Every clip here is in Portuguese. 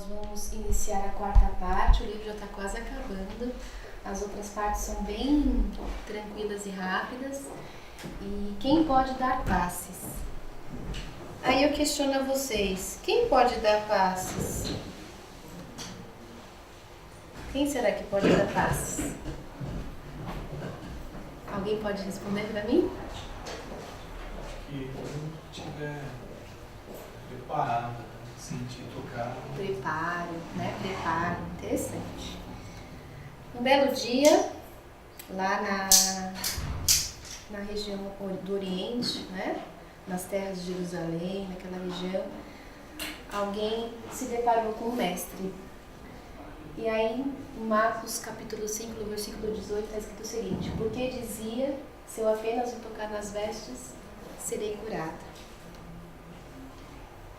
vamos iniciar a quarta parte, o livro já está quase acabando. As outras partes são bem tranquilas e rápidas. E quem pode dar passes? Aí eu questiono a vocês, quem pode dar passes? Quem será que pode dar passes? Alguém pode responder para mim? Que quando estiver preparado, sentir tocar. Preparo, né? Preparo, interessante. Um belo dia, lá na região do Oriente, né? Nas terras de Jerusalém, naquela região, alguém se deparou com o mestre. E aí, em Marcos capítulo 5, no versículo 18, está escrito o seguinte: porque dizia, se eu apenas o tocar nas vestes, serei curada.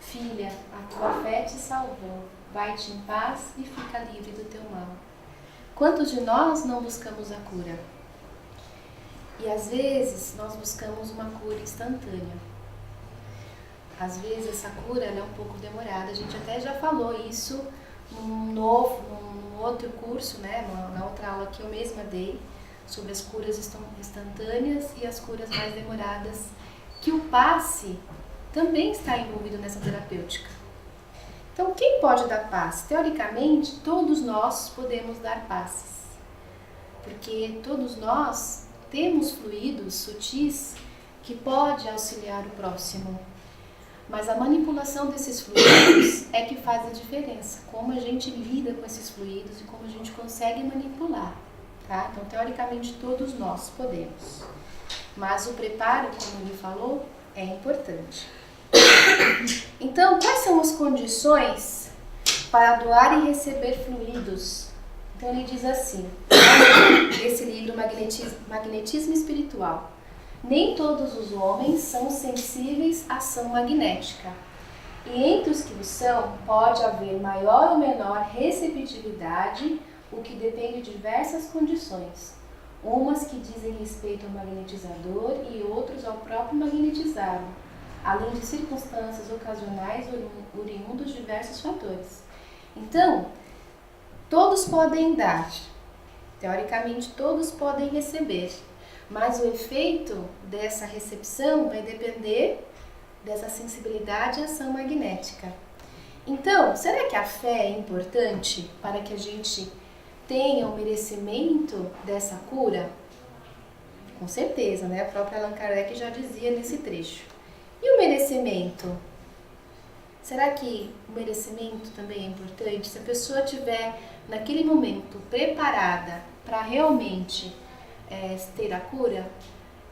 Filha, a tua fé te salvou, vai-te em paz e fica livre do teu mal. Quantos de nós não buscamos a cura? E às vezes nós buscamos uma cura instantânea. Às vezes essa cura é um pouco demorada. A gente até já falou isso num outro curso, né? Na outra aula que eu mesma dei, sobre as curas instantâneas e as curas mais demoradas, que o passe também está envolvido nessa terapêutica. Então, quem pode dar passe? Teoricamente, todos nós podemos dar passes, porque todos nós temos fluidos sutis que podem auxiliar o próximo. Mas a manipulação desses fluidos é que faz a diferença, como a gente lida com esses fluidos e como a gente consegue manipular, tá? Então, teoricamente, todos nós podemos. Mas o preparo, como ele falou, é importante. Então, quais são as condições para doar e receber fluidos? Então, ele diz assim, esse livro, Magnetismo Espiritual: nem todos os homens são sensíveis à ação magnética, e entre os que o são, pode haver maior ou menor receptividade, o que depende de diversas condições, umas que dizem respeito ao magnetizador e outros ao próprio magnetizado, além de circunstâncias ocasionais oriundos de diversos fatores. Então, todos podem dar, teoricamente todos podem receber, mas o efeito dessa recepção vai depender dessa sensibilidade à ação magnética. Então, será que a fé é importante para que a gente tenha o merecimento dessa cura? Com certeza, né? A própria Allan Kardec já dizia nesse trecho. E o merecimento? Será que o merecimento também é importante? Se a pessoa estiver naquele momento preparada para realmente ter a cura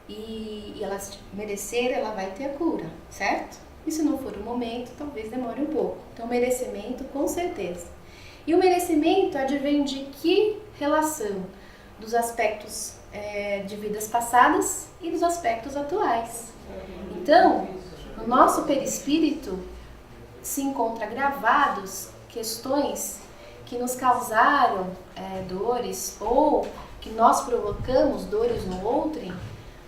e ela merecer, ela vai ter a cura, certo? E se não for o momento, talvez demore um pouco. Então, merecimento, com certeza. E o merecimento advém de que relação? Dos aspectos de vidas passadas e dos aspectos atuais. Então, no nosso perispírito se encontram gravados questões que nos causaram dores ou que nós provocamos dores no outrem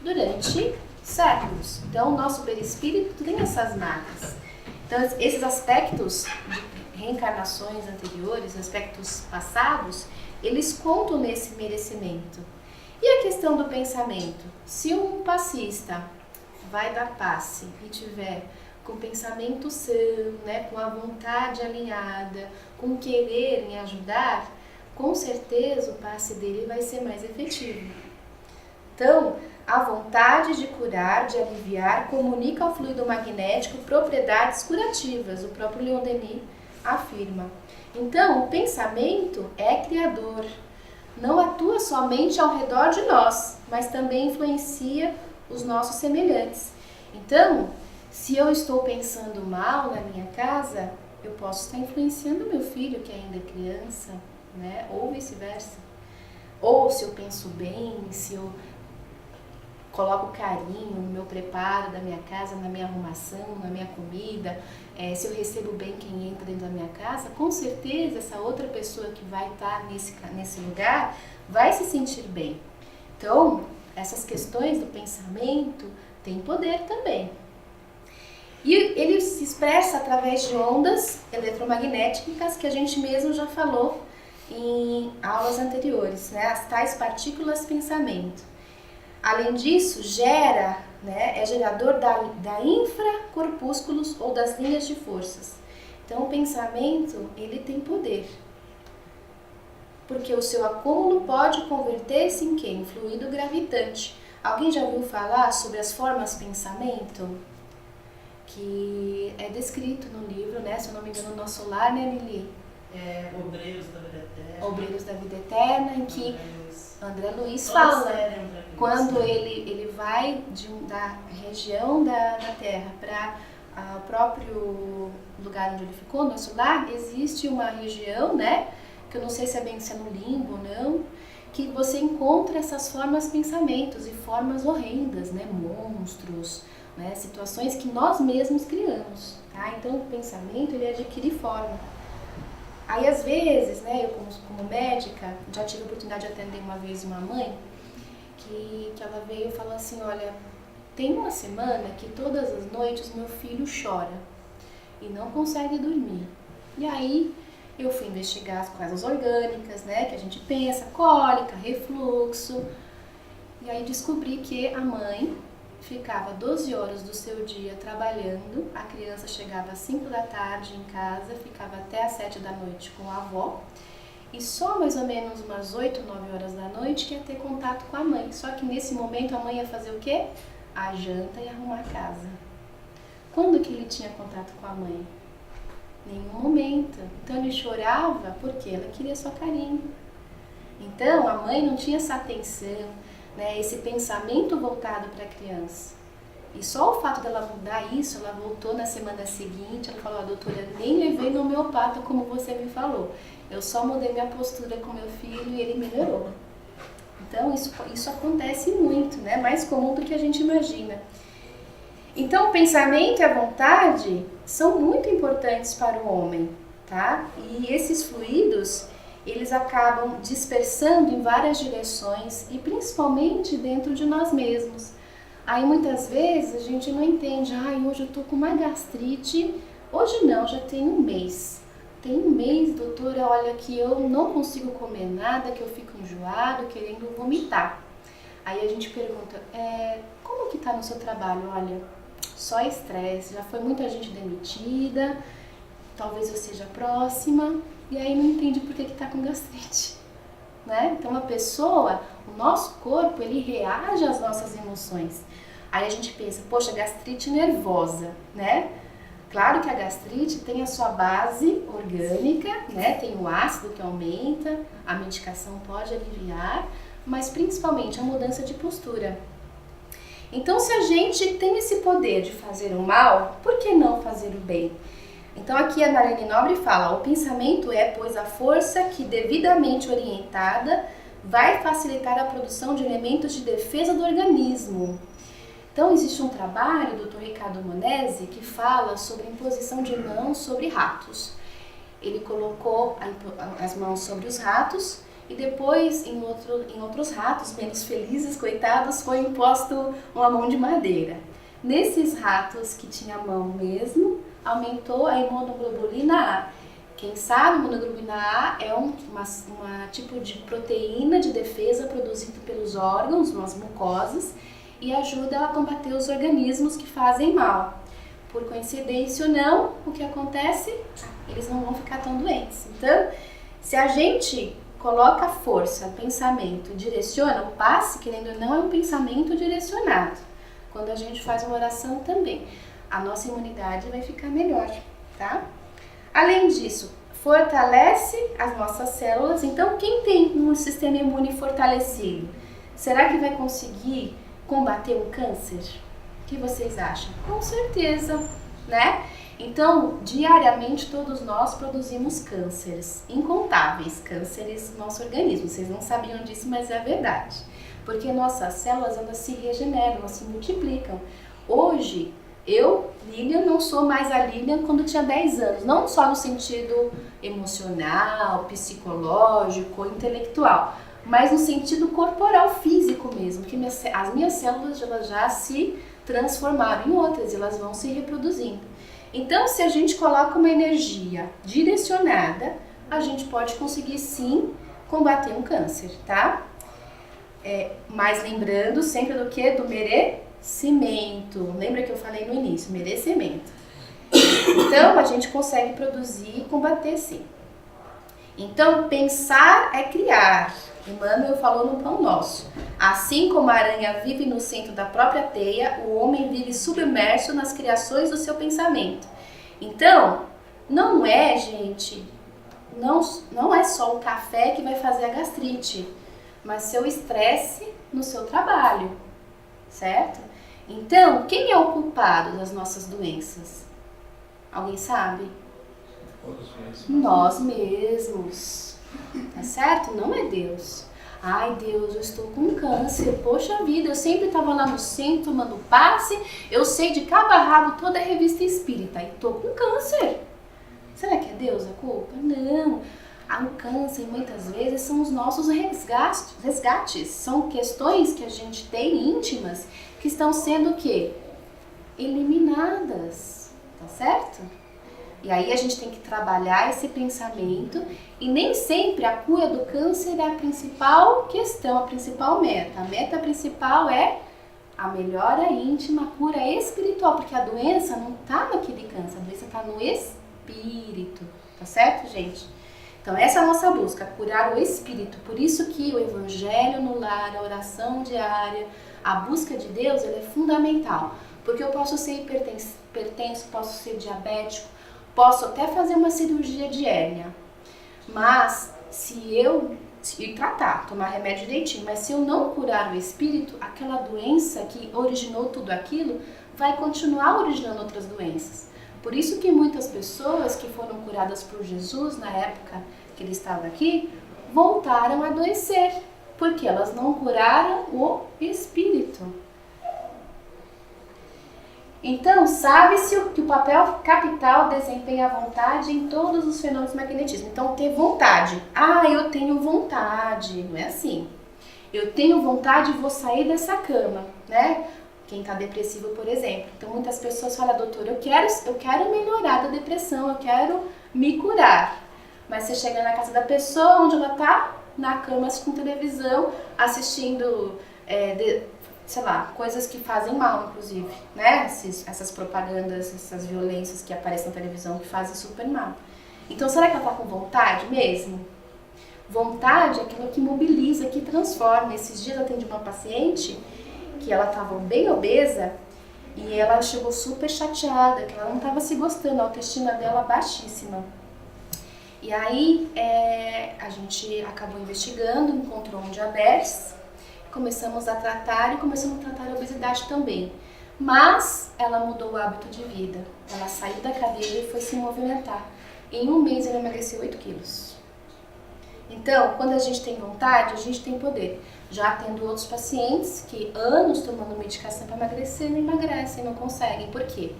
durante séculos. Então, o nosso perispírito tem essas marcas. Então, esses aspectos de reencarnações anteriores, aspectos passados, eles contam nesse merecimento. E a questão do pensamento? Se um passista vai dar passe e tiver com o pensamento são, né, com a vontade alinhada, com o querer em ajudar, com certeza o passe dele vai ser mais efetivo. Então, a vontade de curar, de aliviar, comunica ao fluido magnético propriedades curativas, o próprio Leon Denis afirma. Então, o pensamento é criador, não atua somente ao redor de nós, mas também influencia os nossos semelhantes. Então, se eu estou pensando mal na minha casa, eu posso estar influenciando meu filho, que ainda é criança, né? Ou vice-versa. Ou se eu penso bem, se eu coloco carinho no meu preparo da minha casa, na minha arrumação, na minha comida, se eu recebo bem quem entra dentro da minha casa, com certeza essa outra pessoa que vai estar nesse lugar vai se sentir bem. Então, essas questões do pensamento têm poder também. E ele se expressa através de ondas eletromagnéticas que a gente mesmo já falou em aulas anteriores, né? As tais partículas pensamento. Além disso, é gerador da infracorpúsculos ou das linhas de forças. Então, o pensamento, ele tem poder. Porque o seu acúmulo pode converter-se em quê? Em fluido gravitante. Alguém já ouviu falar sobre as formas pensamento? Que é descrito no livro, né? Se eu não me engano, Nosso Lar, né, Lili? Obreiros da Vida Eterna. Obreiros da Vida Eterna, em que André Luiz fala, quando ele vai da região da Terra para o próprio lugar onde ele ficou, Nosso Lar, existe uma região, né? Que eu não sei se é no limbo ou não, que você encontra essas formas pensamentos e formas horrendas, né? Monstros, né? Situações que nós mesmos criamos, tá? Então o pensamento, ele adquire forma. Aí às vezes, né, eu como médica, já tive a oportunidade de atender uma vez uma mãe que ela veio e falou assim, olha, tem uma semana que todas as noites meu filho chora e não consegue dormir. E aí eu fui investigar as causas orgânicas, né, que a gente pensa, cólica, refluxo, e aí descobri que a mãe ficava 12 horas do seu dia trabalhando, a criança chegava às 5 da tarde em casa, ficava até às 7 da noite com a avó, e só mais ou menos umas 8, 9 horas da noite que ia ter contato com a mãe. Só que nesse momento a mãe ia fazer o quê? A janta e arrumar a casa. Quando que ele tinha contato com a mãe? Nenhum momento. Então ele chorava porque ela queria só carinho. Então a mãe não tinha essa atenção, né, esse pensamento voltado para a criança. E só o fato dela mudar isso, ela voltou na semana seguinte, ela falou, doutora, nem levei no homeopata como você me falou. Eu só mudei minha postura com meu filho e ele melhorou. Então isso acontece muito, né? Mais comum do que a gente imagina. Então o pensamento e a vontade são muito importantes para o homem, tá? E esses fluidos, eles acabam dispersando em várias direções e principalmente dentro de nós mesmos. Aí muitas vezes a gente não entende, hoje eu tô com uma gastrite, hoje não, já tem um mês. Tem um mês, doutora, olha que eu não consigo comer nada, que eu fico enjoado, querendo vomitar. Aí a gente pergunta, como que tá no seu trabalho? Olha, só estresse, já foi muita gente demitida, talvez eu seja próxima, e aí não entende por que tá com gastrite, né? Então a pessoa, o nosso corpo, ele reage às nossas emoções. Aí a gente pensa, poxa, gastrite nervosa, né? Claro que a gastrite tem a sua base orgânica, né? Tem o ácido que aumenta, a medicação pode aliviar, mas principalmente a mudança de postura. Então, se a gente tem esse poder de fazer o mal, por que não fazer o bem? Então, aqui a Marlene Nobre fala, o pensamento é, pois, a força que, devidamente orientada, vai facilitar a produção de elementos de defesa do organismo. Então, existe um trabalho do Dr. Ricardo Monesi que fala sobre a imposição de mãos sobre ratos. Ele colocou as mãos sobre os ratos e depois, em outros ratos menos felizes, coitados, foi imposto uma mão de madeira. Nesses ratos que tinha a mão mesmo, aumentou a imunoglobulina A. Quem sabe, imunoglobulina A é um tipo de proteína de defesa produzido pelos órgãos, nas mucosas, e ajuda a combater os organismos que fazem mal. Por coincidência ou não, o que acontece? Eles não vão ficar tão doentes. Então, se a gente coloca força, pensamento, direciona, o passe, querendo ou não, é um pensamento direcionado. Quando a gente faz uma oração também, a nossa imunidade vai ficar melhor, tá? Além disso, fortalece as nossas células. Então, quem tem um sistema imune fortalecido, será que vai conseguir combater um câncer? O que vocês acham? Com certeza, né? Então, diariamente todos nós produzimos cânceres, incontáveis cânceres no nosso organismo. Vocês não sabiam disso, mas é verdade. Porque nossas células, elas se regeneram, elas se multiplicam. Hoje, eu, Lilian, não sou mais a Lilian quando tinha 10 anos. Não só no sentido emocional, psicológico, intelectual, mas no sentido corporal, físico mesmo, que as minhas células elas já se transformaram em outras, elas vão se reproduzindo. Então, se a gente coloca uma energia direcionada, a gente pode conseguir sim combater um câncer, tá? Mas lembrando sempre do que? Do merecimento. Lembra que eu falei no início? Merecimento. Então, a gente consegue produzir e combater sim. Então, pensar é criar. Emmanuel falou no Pão Nosso. Assim como a aranha vive no centro da própria teia, o homem vive submerso nas criações do seu pensamento. Então, não é, gente, não é só o café que vai fazer a gastrite, mas seu estresse no seu trabalho, certo? Então, quem é o culpado das nossas doenças? Alguém sabe? Nós mesmos, tá certo? Não é Deus. Ai, Deus, eu estou com câncer, poxa vida, eu sempre estava lá no centro tomando passe, eu sei de cabo a rabo toda a revista espírita e tô com câncer. Será que é Deus a culpa? Não. O câncer, muitas vezes, são os nossos resgates. São questões que a gente tem íntimas que estão sendo o quê? Eliminadas, tá certo? E aí a gente tem que trabalhar esse pensamento e nem sempre a cura do câncer é a principal questão, a principal meta. A meta principal é a melhora íntima, a cura espiritual, porque a doença não está naquele câncer, a doença está no espírito, tá certo, gente? Então essa é a nossa busca, curar o espírito. Por isso que o evangelho no lar, a oração diária, a busca de Deus, ela é fundamental. Porque eu posso ser hipertenso, posso ser diabético, posso até fazer uma cirurgia de hérnia, mas se tratar, tomar remédio direitinho, mas se eu não curar o espírito, aquela doença que originou tudo aquilo vai continuar originando outras doenças. Por isso que muitas pessoas que foram curadas por Jesus na época que ele estava aqui, voltaram a adoecer, porque elas não curaram o espírito. Então, sabe-se que o papel capital desempenha a vontade em todos os fenômenos do magnetismo. Então, ter vontade. Eu tenho vontade. Não é assim. Eu tenho vontade e vou sair dessa cama, né? Quem está depressivo, por exemplo. Então, muitas pessoas falam, doutor, eu quero melhorar da depressão, eu quero me curar. Mas você chega na casa da pessoa, onde ela está? Na cama, assistindo televisão, assistindo... sei lá, coisas que fazem mal, inclusive, né? Essas propagandas, essas violências que aparecem na televisão que fazem super mal. Então, será que ela tá com vontade mesmo? Vontade é aquilo que mobiliza, que transforma. Esses dias eu atendi uma paciente que ela estava bem obesa e ela chegou super chateada, que ela não estava se gostando, a autoestima dela baixíssima. E aí, a gente acabou investigando, encontrou um diabetes, começamos a tratar e começamos a tratar a obesidade também. Mas ela mudou o hábito de vida. Ela saiu da cadeira e foi se movimentar. Em um mês ela emagreceu 8 quilos. Então, quando a gente tem vontade, a gente tem poder. Já tendo outros pacientes que anos tomando medicação para emagrecer, não emagrecem, não conseguem. Por quê?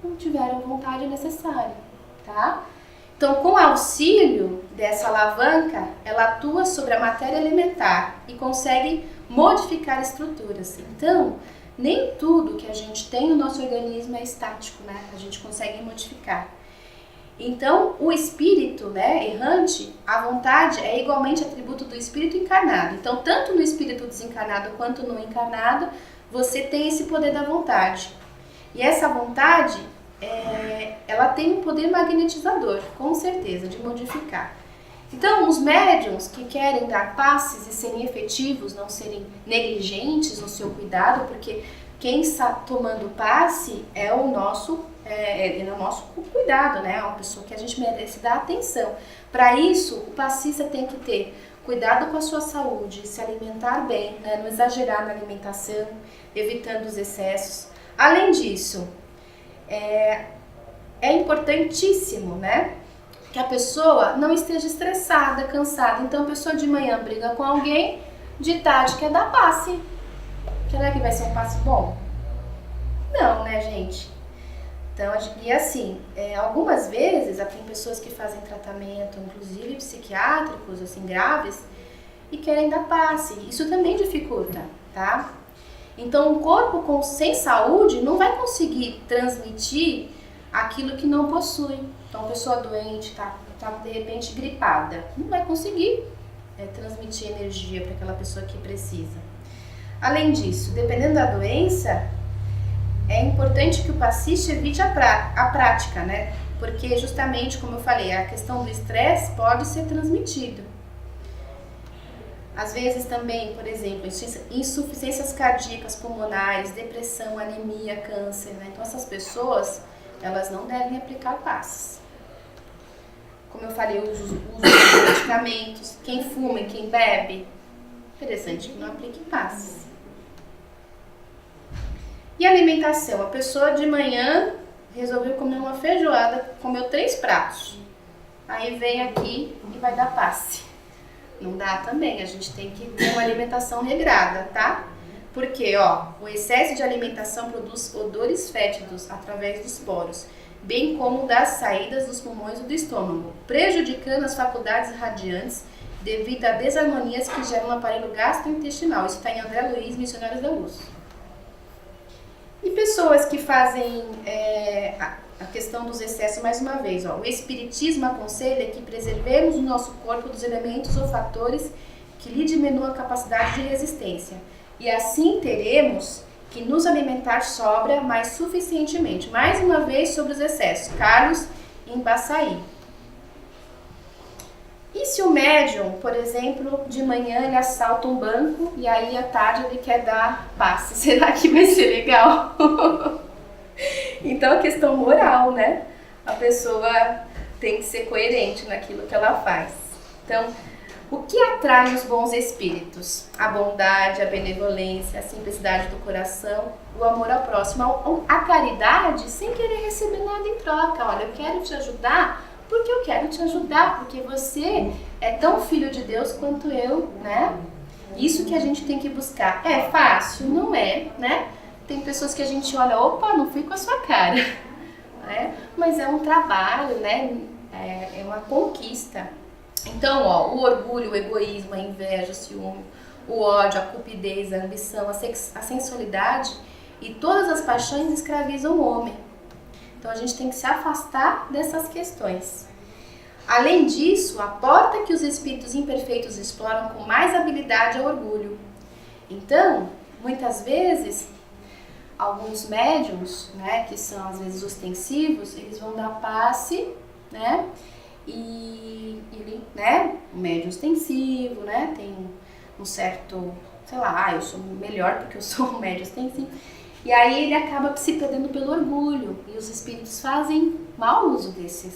Não tiveram vontade necessária, tá? Então, com o auxílio dessa alavanca, ela atua sobre a matéria elementar e consegue modificar estruturas. Então, nem tudo que a gente tem no nosso organismo é estático, né? A gente consegue modificar. Então, o espírito, né, errante, a vontade é igualmente atributo do espírito encarnado. Então, tanto no espírito desencarnado quanto no encarnado, você tem esse poder da vontade. E essa vontade, ela tem um poder magnetizador, com certeza, de modificar. Então, os médiuns que querem dar passes e serem efetivos, não serem negligentes no seu cuidado, porque quem está tomando passe é o nosso cuidado, né? É uma pessoa que a gente merece dar atenção. Para isso, o passista tem que ter cuidado com a sua saúde, se alimentar bem, né? Não exagerar na alimentação, evitando os excessos. Além disso, é importantíssimo, né, que a pessoa não esteja estressada, cansada. Então, a pessoa de manhã briga com alguém, de tarde quer dar passe. Será que vai ser um passe bom? Não, né, gente? Então, e assim, algumas vezes, tem pessoas que fazem tratamento, inclusive psiquiátricos, assim, graves, e querem dar passe. Isso também dificulta, tá? Então, um corpo sem saúde não vai conseguir transmitir aquilo que não possui. Então, a pessoa doente está de repente gripada, não vai conseguir transmitir energia para aquela pessoa que precisa. Além disso, dependendo da doença, é importante que o passista evite a prática, né? Porque justamente, como eu falei, a questão do estresse pode ser transmitido. Às vezes também, por exemplo, insuficiências cardíacas pulmonares, depressão, anemia, câncer, né? Então essas pessoas, elas não devem aplicar passes. Como eu falei, o uso de medicamentos, quem fuma e quem bebe, interessante que não aplique passes. E alimentação, a pessoa de manhã resolveu comer uma feijoada, comeu 3 pratos, aí vem aqui e vai dar passe. Não dá também, a gente tem que ter uma alimentação regrada, tá? Porque, o excesso de alimentação produz odores fétidos através dos poros, bem como das saídas dos pulmões e do estômago, prejudicando as faculdades radiantes devido a desarmonias que geram no aparelho gastrointestinal. Isso está em André Luiz, Missionários da Luz. E pessoas que fazem a questão dos excessos, mais uma vez, o Espiritismo aconselha que preservemos o nosso corpo dos elementos ou fatores que lhe diminuam a capacidade de resistência. E assim teremos que nos alimentar sobra, mas suficientemente. Mais uma vez sobre os excessos. Carlos Embaçaí. E se o médium, por exemplo, de manhã ele assalta um banco e aí à tarde ele quer dar passe? Será que vai ser legal? Então, a questão moral, né? A pessoa tem que ser coerente naquilo que ela faz. Então, o que atrai os bons espíritos? A bondade, a benevolência, a simplicidade do coração, o amor ao próximo, a caridade sem querer receber nada em troca. Olha, eu quero te ajudar porque eu quero te ajudar, porque você é tão filho de Deus quanto eu, né? Isso que a gente tem que buscar. É fácil? Não é, né? Tem pessoas que a gente olha, opa, não fui com a sua cara, né? Mas é um trabalho, né? É uma conquista. Então, o orgulho, o egoísmo, a inveja, o ciúme, o ódio, a cupidez, a ambição, a sensualidade e todas as paixões escravizam o homem. Então, a gente tem que se afastar dessas questões. Além disso, a porta que os espíritos imperfeitos exploram com mais habilidade é o orgulho. Então, muitas vezes, alguns médiums, né, que são às vezes ostensivos, eles vão dar passe, né, e ele, né, um médium ostensivo, né, tem um certo, sei lá, eu sou melhor porque eu sou um médium ostensivo, e aí ele acaba se perdendo pelo orgulho, e os espíritos fazem mau uso desse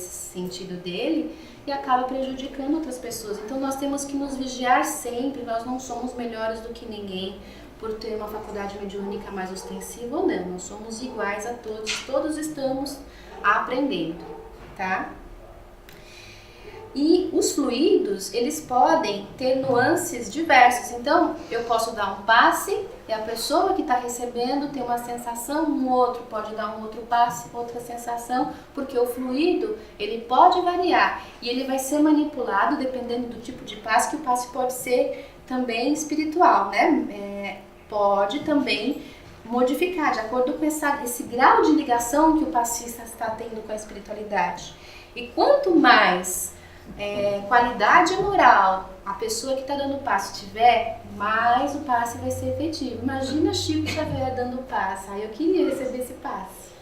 sentido dele e acaba prejudicando outras pessoas. Então nós temos que nos vigiar sempre, nós não somos melhores do que ninguém por ter uma faculdade mediúnica mais ostensiva ou não, nós somos iguais a todos estamos aprendendo, tá? E os fluidos, eles podem ter nuances diversas. Então, eu posso dar um passe e a pessoa que está recebendo tem uma sensação, um outro pode dar um outro passe, outra sensação, porque o fluido, ele pode variar e ele vai ser manipulado dependendo do tipo de passe, que o passe pode ser também espiritual, né? Pode também modificar de acordo com esse grau de ligação que o passista está tendo com a espiritualidade. E quanto mais qualidade moral a pessoa que está dando passe tiver, mais o passe vai ser efetivo. Imagina Chico Xavier dando passe, eu queria receber esse passe,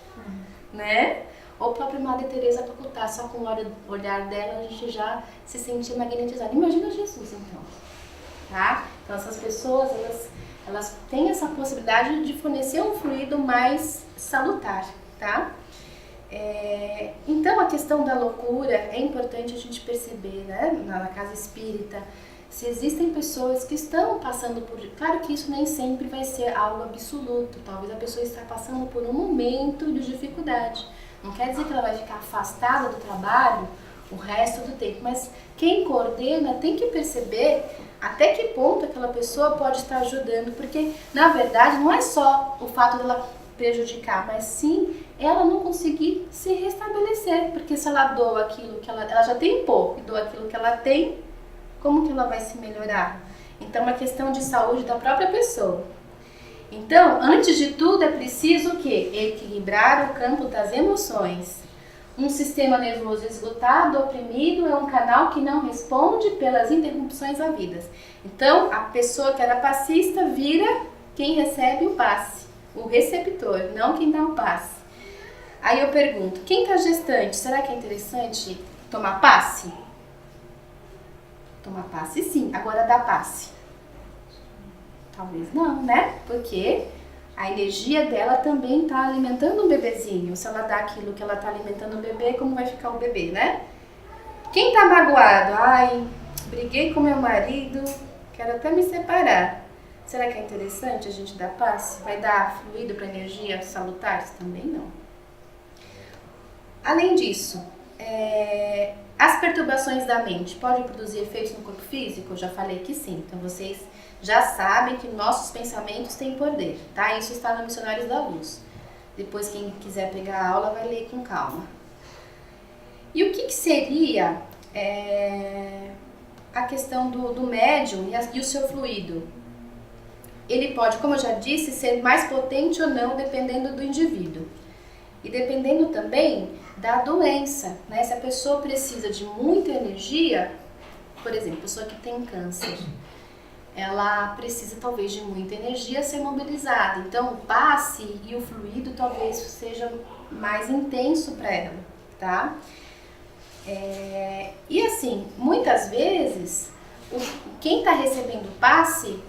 né? Ou a própria Madre Teresa Calcutá, só com o olhar dela a gente já se sentia magnetizado. Imagina Jesus então, tá? Então essas pessoas, elas têm essa possibilidade de fornecer um fluido mais salutar, tá? Então a questão da loucura é importante a gente perceber, né, na casa espírita, se existem pessoas que estão passando por... Claro que isso nem sempre vai ser algo absoluto, talvez a pessoa está passando por um momento de dificuldade. Não quer dizer que ela vai ficar afastada do trabalho o resto do tempo, mas quem coordena tem que perceber até que ponto aquela pessoa pode estar ajudando, porque na verdade não é só o fato dela prejudicar, mas sim ela não conseguir se restabelecer, porque se ela doa aquilo que ela já tem pouco e doa aquilo que ela tem, como que ela vai se melhorar? Então é uma questão de saúde da própria pessoa. Então, antes de tudo, é preciso o quê? Equilibrar o campo das emoções. Um sistema nervoso esgotado, oprimido, é um canal que não responde pelas interrupções havidas. Então, a pessoa que era passista vira quem recebe o passe, o receptor, não quem dá o passe. Aí eu pergunto, quem está gestante, será que é interessante tomar passe? Tomar passe sim, agora dar passe. Talvez não, né? Porque a energia dela também está alimentando um bebezinho. Se ela dá aquilo que ela está alimentando o bebê, como vai ficar o bebê, né? Quem está magoado? Ai, briguei com meu marido, quero até me separar. Será que é interessante a gente dar passe? Vai dar fluido para a energia salutar? Também não. Além disso, as perturbações da mente podem produzir efeitos no corpo físico? Eu já falei que sim. Então vocês já sabem que nossos pensamentos têm poder, tá? Isso está no Missionários da Luz. Depois, quem quiser pegar a aula, vai ler com calma. E o que seria a questão do médium e o seu fluido? Ele pode, como eu já disse, ser mais potente ou não, dependendo do indivíduo. E dependendo também da doença, né? Se a pessoa precisa de muita energia, por exemplo, a pessoa que tem câncer, ela precisa talvez de muita energia a ser mobilizada. Então, o passe e o fluido talvez seja mais intenso para ela, tá? E assim, muitas vezes, quem está recebendo o passe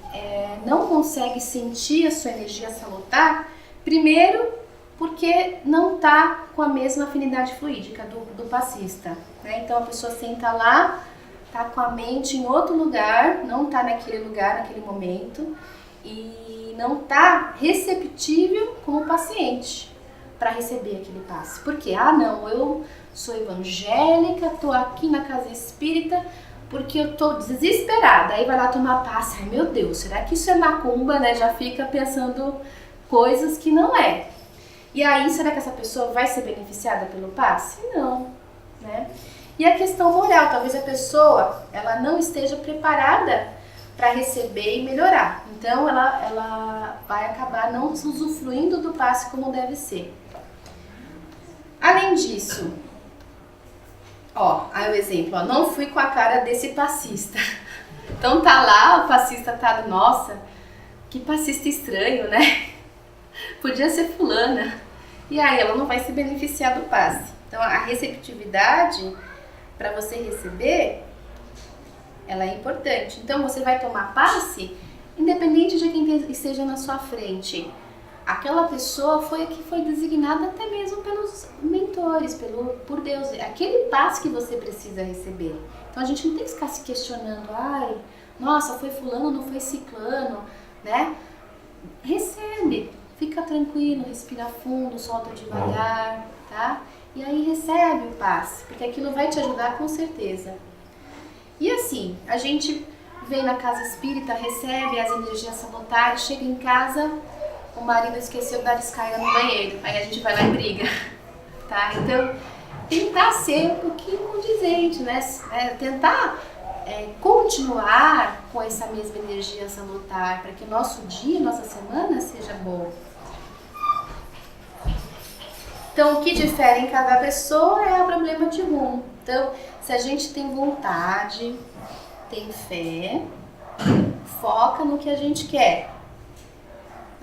não consegue sentir a sua energia salutar, primeiro porque não está com a mesma afinidade fluídica do passista, né? Então, a pessoa senta lá, tá com a mente em outro lugar, não tá naquele lugar, naquele momento, e não tá receptível como paciente para receber aquele passe. Por quê? Ah, não, eu sou evangélica, tô aqui na casa espírita porque eu tô desesperada. Aí vai lá tomar passe. Ai, meu Deus, será que isso é macumba, né? Já fica pensando coisas que não é. E aí, será que essa pessoa vai ser beneficiada pelo passe? Não, né? E a questão moral, talvez a pessoa ela não esteja preparada para receber e melhorar. Então, ela vai acabar não usufruindo do passe como deve ser. Além disso, aí o exemplo, não fui com a cara desse passista. Então tá lá, o passista tá, nossa, que passista estranho, né? Podia ser fulana. E aí ela não vai se beneficiar do passe. Então a receptividade para você receber, ela é importante. Então você vai tomar passe independente de quem esteja na sua frente. Aquela pessoa foi a que foi designada até mesmo pelos mentores, por Deus. Aquele passe que você precisa receber. Então a gente não tem que ficar se questionando, ai, nossa, foi fulano, não foi ciclano, né? Recebe, fica tranquilo, respira fundo, solta devagar, tá? E aí recebe o passe, porque aquilo vai te ajudar com certeza. E assim, a gente vem na casa espírita, recebe as energias salutares, chega em casa, o marido esqueceu da descarga no banheiro, aí a gente vai lá e briga, tá? Então, tentar ser um pouquinho condizente, né? Tentar continuar com essa mesma energia salutar, para que o nosso dia, nossa semana seja boa. Então, o que difere em cada pessoa é o problema de rumo. Então, se a gente tem vontade, tem fé, foca no que a gente quer,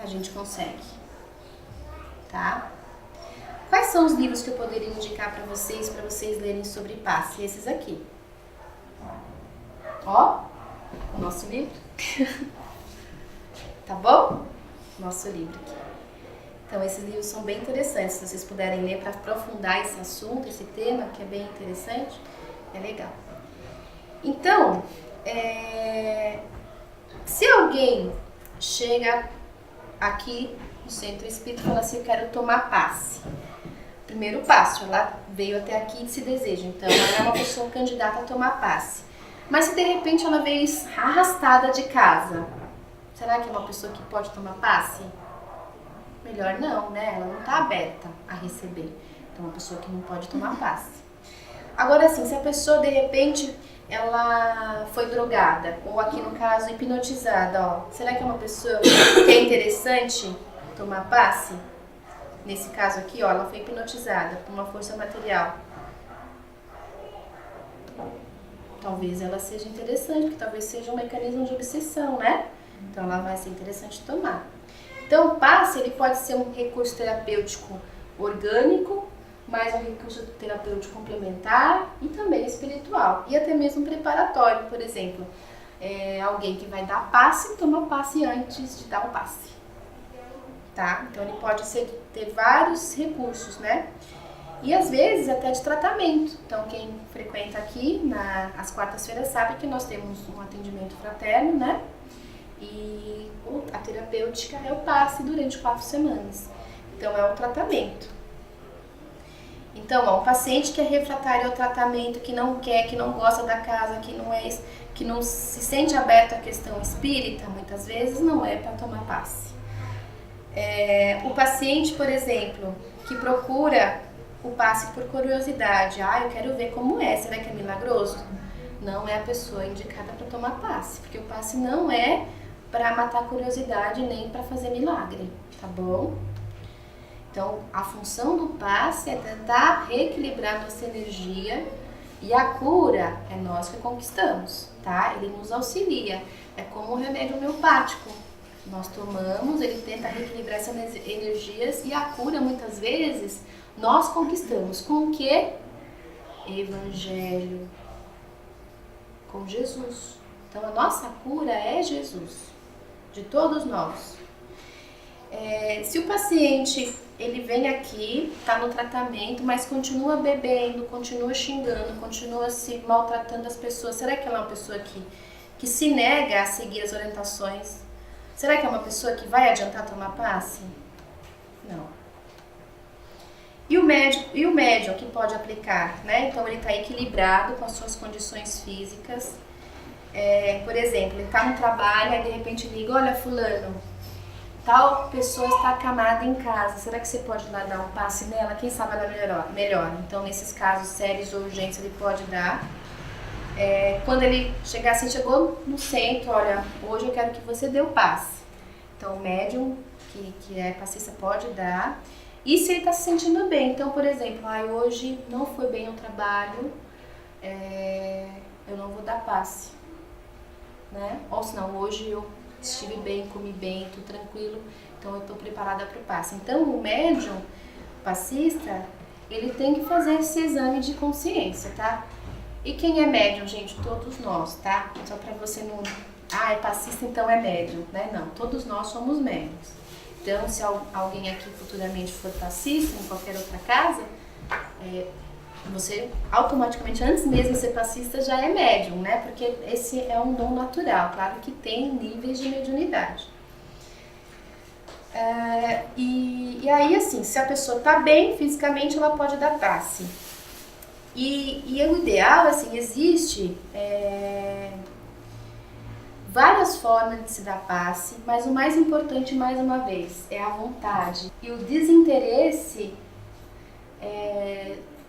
a gente consegue, tá? Quais são os livros que eu poderia indicar para vocês lerem sobre passe? Esses aqui. Ó, o nosso livro. Tá bom? Nosso livro aqui. Então, esses livros são bem interessantes. Se vocês puderem ler para aprofundar esse assunto, esse tema, que é bem interessante, é legal. Então, se alguém chega aqui no Centro Espírita e fala assim, eu quero tomar passe. Primeiro passo, ela veio até aqui e se deseja. Então, ela é uma pessoa candidata a tomar passe. Mas se de repente ela veio arrastada de casa, será que é uma pessoa que pode tomar passe? Melhor não, né? Ela não está aberta a receber. Então, é uma pessoa que não pode tomar passe. Agora, assim, se a pessoa de repente ela foi drogada, ou aqui no caso hipnotizada, ó. Será que é uma pessoa que é interessante tomar passe? Nesse caso aqui, ó, ela foi hipnotizada por uma força material. Talvez ela seja interessante, porque talvez seja um mecanismo de obsessão, né? Então ela vai ser interessante tomar. Então o passe, ele pode ser um recurso terapêutico orgânico, mais um recurso terapêutico complementar e também espiritual. E até mesmo preparatório, por exemplo. Alguém que vai dar passe, toma passe antes de dar o passe. Tá? Então ele pode ter vários recursos, né? E às vezes até de tratamento. Então quem frequenta aqui às quartas-feiras sabe que nós temos um atendimento fraterno, né? E a terapêutica é o passe durante 4 semanas. Então é um tratamento. Então, ó, um paciente que é refratário ao tratamento, que não quer, que não gosta da casa, que não se sente aberto à questão espírita, muitas vezes não é para tomar passe. O paciente, por exemplo, que procura o passe por curiosidade, eu quero ver como é, será que é milagroso? Não é a pessoa indicada para tomar passe, porque o passe não é para matar a curiosidade nem para fazer milagre, tá bom? Então, a função do passe é tentar reequilibrar nossa energia e a cura é nós que conquistamos, tá? Ele nos auxilia, é como um remédio homeopático. Nós tomamos, ele tenta reequilibrar essas energias e a cura, muitas vezes, nós conquistamos. Com o quê? Evangelho. Com Jesus. Então, a nossa cura é Jesus, de todos nós. Se o paciente, ele vem aqui, está no tratamento, mas continua bebendo, continua xingando, continua se maltratando as pessoas, será que ela é uma pessoa que se nega a seguir as orientações? Será que é uma pessoa que vai adiantar tomar passe? Não. E o médium que pode aplicar, né? Então ele está equilibrado com as suas condições físicas. Por exemplo, ele está no trabalho, aí de repente liga, olha fulano, tal pessoa está acamada em casa, será que você pode lá dar um passe nela? Quem sabe ela melhora. Então nesses casos sérios ou urgentes ele pode dar. Quando ele chegar assim, chegou no centro, olha, hoje eu quero que você dê o passe. Então o médium que é passista pode dar. E se ele está se sentindo bem, então por exemplo, hoje não foi bem o trabalho, eu não vou dar passe, né? Ou se não, hoje eu estive bem, comi bem, estou tranquilo, então eu estou preparada para o passe. Então o médium passista, ele tem que fazer esse exame de consciência, tá? E quem é médium, gente? Todos nós, tá? Só para você não... é passista, então é médium, né? Não, todos nós somos médiums. Então, se alguém aqui futuramente for passista, em qualquer outra casa, você automaticamente, antes mesmo de ser passista, já é médium, né? Porque esse é um dom natural, claro que tem níveis de mediunidade. E aí, assim, se a pessoa está bem fisicamente, ela pode dar passe. E o ideal, assim, existe várias formas de se dar passe, mas o mais importante, mais uma vez, é a vontade. E o desinteresse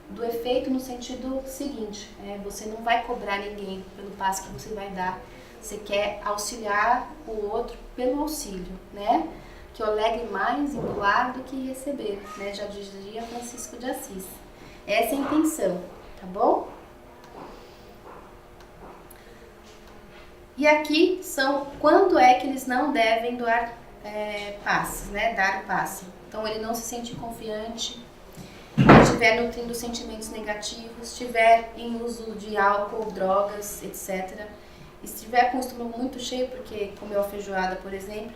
do efeito no sentido seguinte, você não vai cobrar ninguém pelo passe que você vai dar, você quer auxiliar o outro pelo auxílio, né? Que o alegre mais em doar do que receber, né? Já dizia Francisco de Assis. Essa é a intenção, tá bom? E aqui são quando é que eles não devem doar passes, né? Dar o passe. Então ele não se sente confiante, estiver nutrindo sentimentos negativos, estiver em uso de álcool, drogas, etc. Estiver com o estômago muito cheio, porque comeu a feijoada, por exemplo,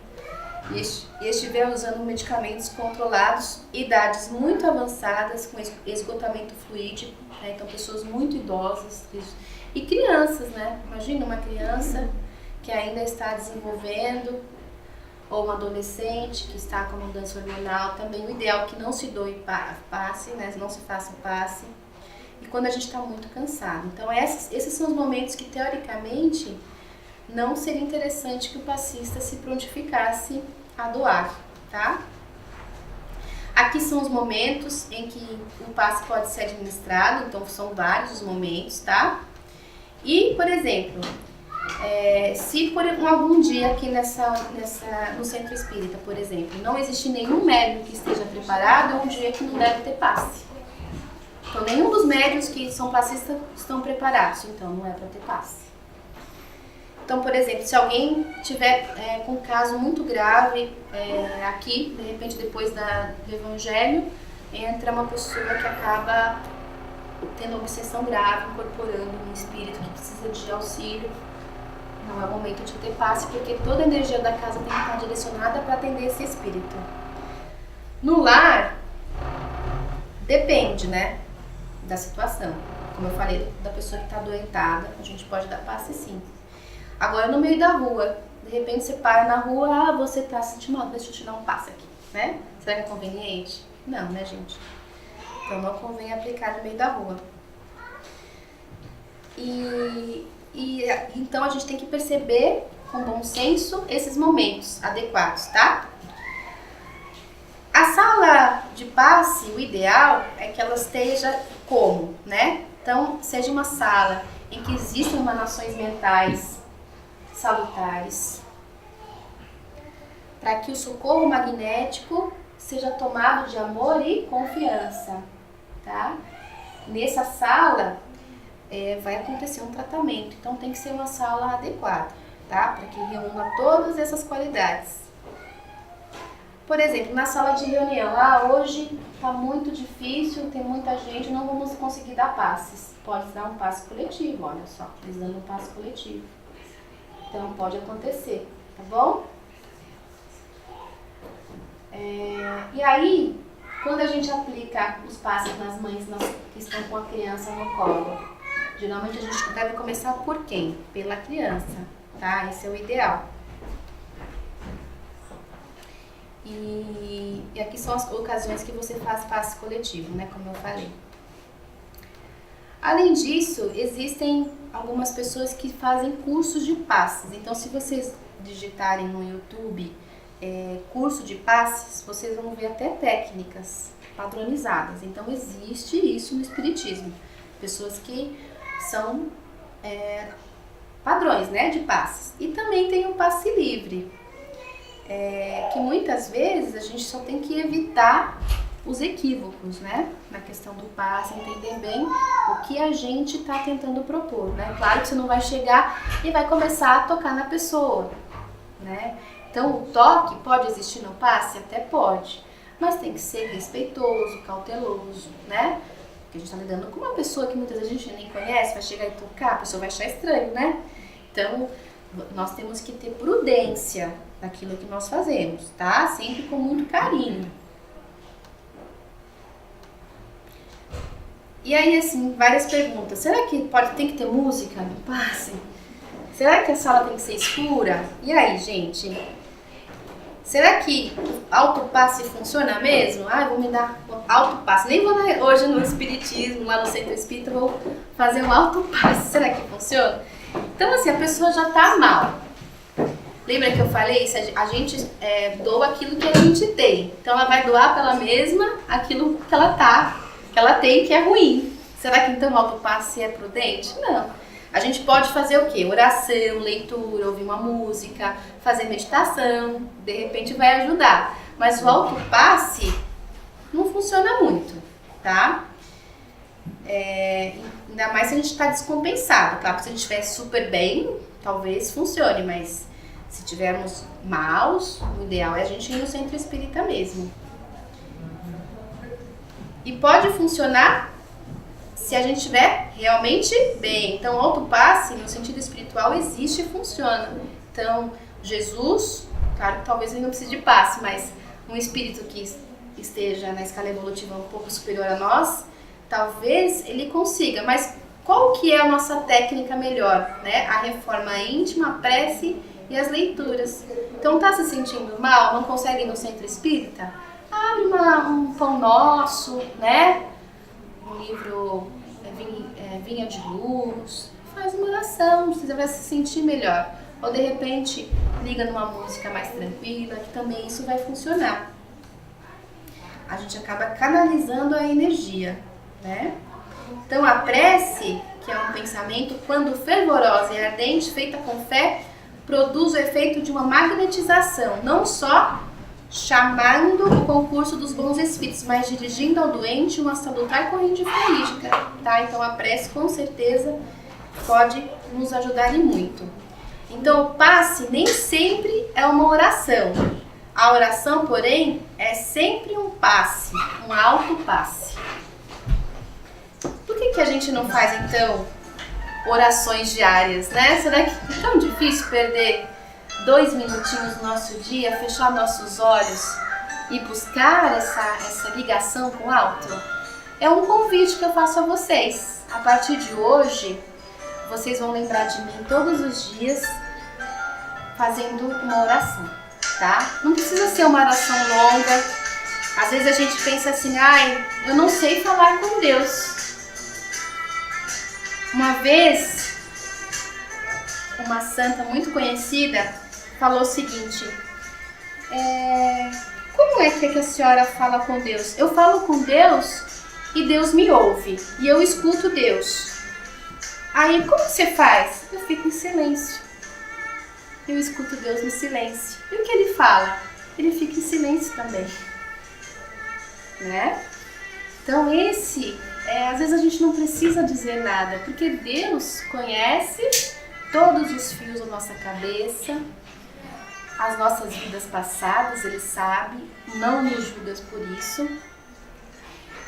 e estiver usando medicamentos controlados, idades muito avançadas, com esgotamento fluídico, né? Então pessoas muito idosas e crianças, né? Imagina uma criança que ainda está desenvolvendo, ou um adolescente que está com mudança hormonal, também o ideal é que não se doe passe, né? Não se faça passe, e quando a gente está muito cansado. Então esses são os momentos que teoricamente não seria interessante que o passista se prontificasse a doar, tá? Aqui são os momentos em que o passe pode ser administrado, então são vários os momentos, tá? E, por exemplo, se por algum dia aqui no centro espírita, por exemplo, não existe nenhum médium que esteja preparado, é um dia que não deve ter passe. Então, nenhum dos médiuns que são passistas estão preparados, então não é para ter passe. Então, por exemplo, se alguém tiver com um caso muito grave aqui, de repente depois do Evangelho, entra uma pessoa que acaba tendo obsessão grave, incorporando um espírito que precisa de auxílio, não é o momento de ter passe, porque toda a energia da casa tem que estar direcionada para atender esse espírito. No lar, depende, né, da situação. Como eu falei, da pessoa que está adoentada, a gente pode dar passe sim. Agora, no meio da rua, de repente você para na rua, você está sentindo mal, deixa eu te dar um passe aqui, né? Será que é conveniente? Não, né, gente? Então, não convém aplicar no meio da rua. Então, a gente tem que perceber, com bom senso, esses momentos adequados, tá? A sala de passe, o ideal é que ela esteja como, né? Então, seja uma sala em que existam emanações mentais salutares, para que o socorro magnético seja tomado de amor e confiança, tá? Nessa sala vai acontecer um tratamento, então tem que ser uma sala adequada, tá? Para que reúna todas essas qualidades. Por exemplo, na sala de reunião, hoje está muito difícil, tem muita gente, não vamos conseguir dar passes. Pode dar um passe coletivo, olha só, eles dando um passe coletivo. Então, pode acontecer, tá bom? E aí, quando a gente aplica os passes nas mães que estão com a criança no colo, geralmente a gente deve começar por quem? Pela criança, tá? Esse é o ideal. E aqui são as ocasiões que você faz passe coletivo, né? Como eu falei. Além disso, existem algumas pessoas que fazem cursos de passes. Então, se vocês digitarem no YouTube curso de passes, vocês vão ver até técnicas padronizadas. Então, existe isso no Espiritismo. Pessoas que são padrões, né, de passes. E também tem o passe livre, que muitas vezes a gente só tem que evitar os equívocos, né? Na questão do passe, entender bem o que a gente está tentando propor, né? Claro que você não vai chegar e vai começar a tocar na pessoa, né? Então, o toque pode existir no passe? Até pode, mas tem que ser respeitoso, cauteloso, né? Porque a gente está lidando com uma pessoa que muitas vezes a gente nem conhece, vai chegar e tocar, a pessoa vai achar estranho, né? Então, nós temos que ter prudência naquilo que nós fazemos, tá? Sempre com muito carinho. E aí, assim, várias perguntas. Será que tem que ter música no passe? Será que a sala tem que ser escura? E aí, gente? Será que autopasse funciona mesmo? Vou me dar autopasse. Nem vou hoje no Espiritismo, lá no Centro Espírita, vou fazer um autopasse. Será que funciona? Então, assim, a pessoa já tá mal. Lembra que eu falei isso? A gente doa aquilo que a gente tem. Então, ela vai doar pra ela mesma aquilo que ela tem que é ruim. Será que então o autopasse é prudente? Não. A gente pode fazer o quê? Oração, leitura, ouvir uma música, fazer meditação, de repente vai ajudar. Mas o autopasse não funciona muito, tá? Ainda mais se a gente está descompensado. Claro que se a gente estiver super bem, talvez funcione, mas se tivermos maus, o ideal é a gente ir no centro espírita mesmo. E pode funcionar se a gente estiver realmente bem. Então, o autopasse, no sentido espiritual, existe e funciona. Então, Jesus, claro que talvez ele não precise de passe, mas um espírito que esteja na escala evolutiva um pouco superior a nós, talvez ele consiga. Mas qual que é a nossa técnica melhor, né? A reforma íntima, a prece e as leituras. Então, tá se sentindo mal? Não consegue ir no centro espírita? Abre um Pão Nosso, né? Um livro Vinha de Luz. Faz uma oração, você vai se sentir melhor. Ou de repente, liga numa música mais tranquila, que também isso vai funcionar. A gente acaba canalizando a energia, né? Então, a prece, que é um pensamento, quando fervorosa e ardente, feita com fé, produz o efeito de uma magnetização, não só chamando o concurso dos bons espíritos, mas dirigindo ao doente uma salutar corrente fluídica, tá? Então a prece com certeza pode nos ajudar e muito. Então o passe nem sempre é uma oração. A oração, porém, é sempre um passe, um autopasse. Por que a gente não faz, então, orações diárias, né? Será que é tão difícil perder 2 minutinhos no nosso dia, fechar nossos olhos e buscar essa ligação com o alto? É um convite que eu faço a vocês. A partir de hoje, vocês vão lembrar de mim todos os dias fazendo uma oração, tá? Não precisa ser uma oração longa. Às vezes a gente pensa assim, eu não sei falar com Deus. Uma vez, uma santa muito conhecida falou o seguinte, como é que a senhora fala com Deus? Eu falo com Deus e Deus me ouve, e eu escuto Deus. Aí, como você faz? Eu fico em silêncio. Eu escuto Deus no silêncio. E o que ele fala? Ele fica em silêncio também. Né? Então às vezes a gente não precisa dizer nada, porque Deus conhece todos os fios da nossa cabeça, as nossas vidas passadas, Ele sabe, não nos julga por isso.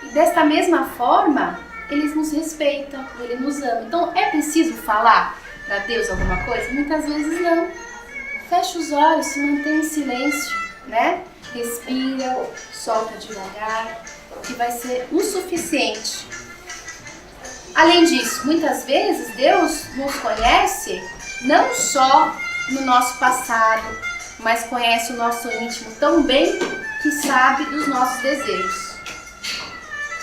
E desta mesma forma, Ele nos respeita, Ele nos ama. Então é preciso falar para Deus alguma coisa? Muitas vezes não. Fecha os olhos, se mantém em silêncio, né? Respira, solta devagar, que vai ser o suficiente. Além disso, muitas vezes Deus nos conhece não só no nosso passado, mas conhece o nosso íntimo tão bem que sabe dos nossos desejos.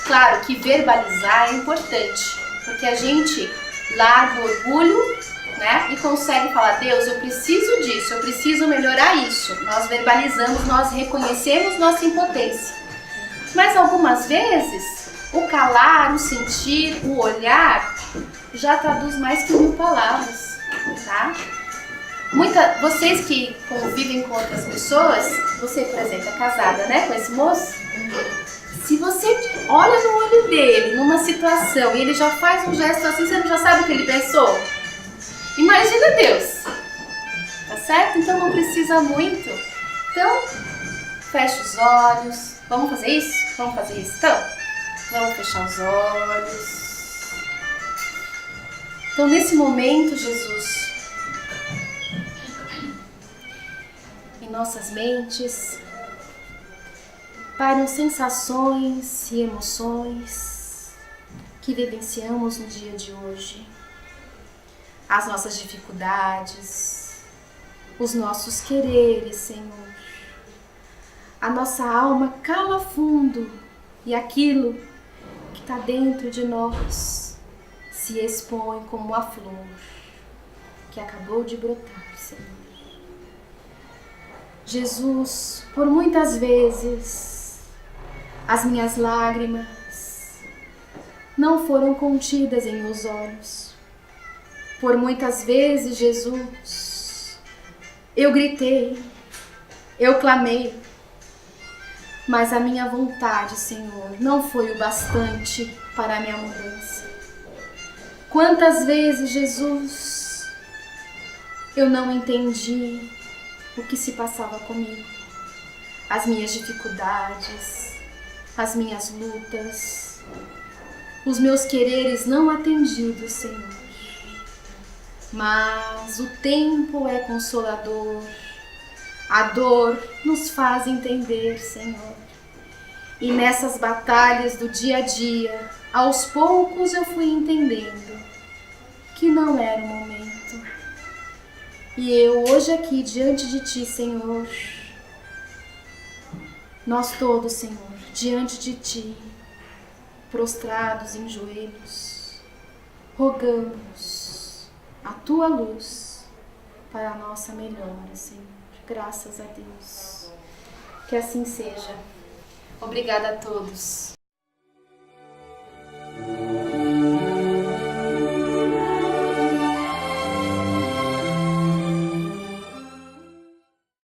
Claro que verbalizar é importante, porque a gente larga o orgulho, né, e consegue falar, Deus, eu preciso disso, eu preciso melhorar isso. Nós verbalizamos, nós reconhecemos nossa impotência. Mas algumas vezes, o calar, o sentir, o olhar, já traduz mais que 1000 palavras, tá? Vocês que convivem com outras pessoas, você, por exemplo, é casada, né, com esse moço? Se você olha no olho dele, numa situação, e ele já faz um gesto assim, você já sabe o que ele pensou? Imagina Deus, tá certo? Então não precisa muito. Então, fecha os olhos. Vamos fazer isso? Vamos fazer isso? Então, vamos fechar os olhos. Então, nesse momento, Jesus, em nossas mentes, param sensações e emoções que vivenciamos no dia de hoje. As nossas dificuldades, os nossos quereres, Senhor. A nossa alma cala fundo e aquilo que está dentro de nós se expõe como a flor que acabou de brotar, Senhor. Jesus, por muitas vezes as minhas lágrimas não foram contidas em meus olhos. Por muitas vezes, Jesus, eu gritei, eu clamei, mas a minha vontade, Senhor, não foi o bastante para a minha mudança. Quantas vezes, Jesus, eu não entendi o que se passava comigo, as minhas dificuldades, as minhas lutas, os meus quereres não atendidos, Senhor. Mas o tempo é consolador, a dor nos faz entender, Senhor. E nessas batalhas do dia a dia, aos poucos eu fui entendendo que não era o momento. E eu hoje aqui diante de Ti, Senhor, nós todos, Senhor, diante de Ti, prostrados em joelhos, rogamos a Tua luz para a nossa melhora, Senhor. Graças a Deus. Que assim seja. Obrigada a todos.